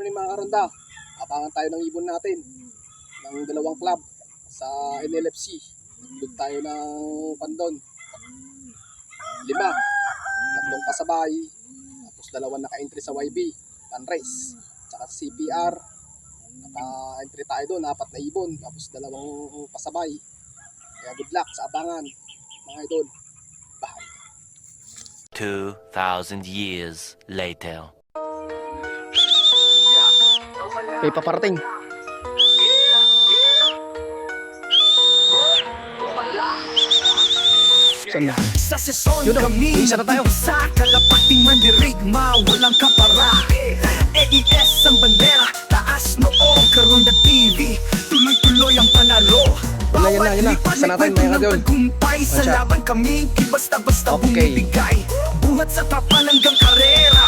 morning mga karonda. Abangan tayo ng ibon natin ng dalawang club sa NLFC. Nagload tayo ng pandon. 5. 3 kasabay. Tapos 2 naka-entry sa YB, Panrace. Tsaka sa CPR. Naka-entry tayo doon, 4 na ibon. Tapos 2 kasabay. Kaya good luck sa abangan mga idol. Bye. 2,000 years later. May paparating. Saan na? Sa seson Yun, kami isa na tayo. Sa kalapating mandirigma Walang kapara AES ang bandera Taas noong Karonda TV Tuloy-tuloy ang panalo Yun na. Isa natin mga kadol. Kumpay sa One shot. laban kami Basta-basta Okay. bumibigay Buhat sa tapan hanggang karera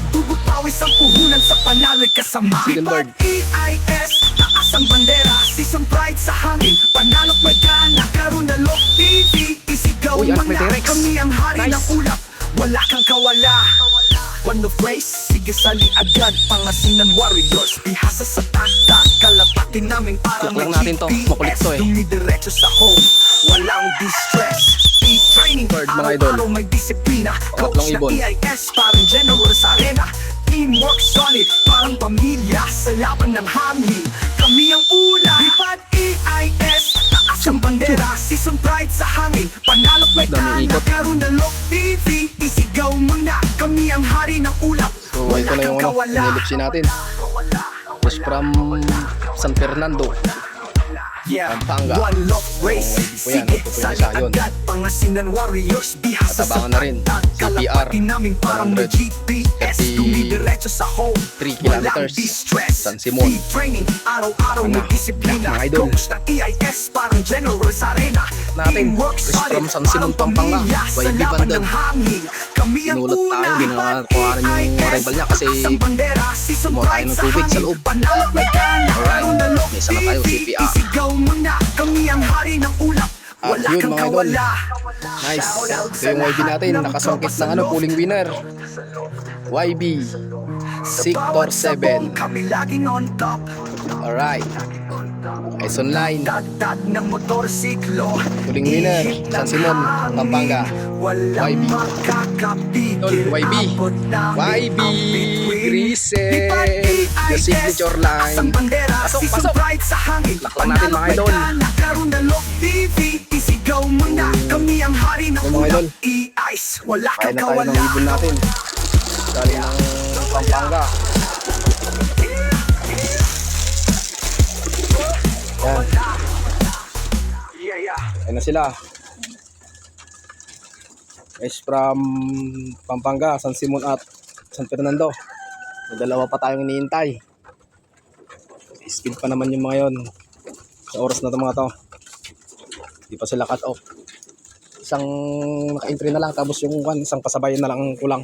Dugo pawis ang puhunan sa panalo'y kasama Second bird. EIS Taas ang bandera Season pride sa hangin Panalo't may gana Karonda Lock TV Isigaw Uy, anak, may mga T-Rex. kami ang hari Nice. ng ulap Wala kang kawala One of race, sige sali agad Pangasinan warriors, bihasa sa tata Kalapatin namin para Look lang natin to, makulit to eh. Dumidiretso sa home, walang distress E-training, Bird, mga idol. araw-araw may disiplina Tatlong Coach na ibon. EIS, parang general sa arena Teamwork solid, parang pamilya Sa laban ng hangin, kami ang una Lipad EIS, taas ang bandera Season pride sa hangin, panalo't may Dami tana ikot. Karonda Lock TV, isigaw mo na Kami ang hari ng ulap So ito na yung NLFC natin. Just from San Fernando. Yeah, Pampanga. one love race. Oh, ito po yan. Sige, Ito po yung sali isa, yun. agad. Pangasinan warriors, bihasa At abangan na rin, CPR, Kalapati namin parang may 130 GPS. Dumidiretso sa home. 3 Walang kilometers. distress. San Simon. Speed training, araw-araw may disiplina. mga idol. Coach ng EIS, parang general sa arena. Natin, Teamwork is solid, from San Simon, parang Pampanga. pamilya. Sa YB laban Bandon. ng hangin, kami ang Inulat tayo, una. ginakuhaan yung rival niya kasi kumuha tayo ng tubig sa loob. Alright, may isa na tayo, CPR. Isigaw mo na, kami ang hari ng ulap. At Wala yun kang mga idol. kawala. Nice. Ito yung YB natin. Nakasungkit ng pooling winner. YB Sector 7. Kami laging on top. Alright. Quezon Line. Dagdag ng motorsiklo. Pooling winner, San Simon, Pampanga. Walang YB. makakapigil. Tol, YB. Abot namin YB ang bituin. Grise. Lipad The signature line. Asang bandera, Pasok, season pasok. pride sa hangin. Laklan natin, mga idol. Karonda Lock TV, isigaw mo na. Kami ang hari ng Ito, mga idol. ulap. E-ice, wala Kaya kang na tayo kawala. ng ibon natin. Galing ng Pampanga. Yan. Ayan na sila. Guys, from Pampanga, San Simon at San Fernando. May 2 pa tayong iniintay. Speed pa naman yung mga yon. Sa oras na ito mga to. Hindi pa sila cut off. Isang naka-entry na lang, tapos yung isang pasabayan na lang ang kulang.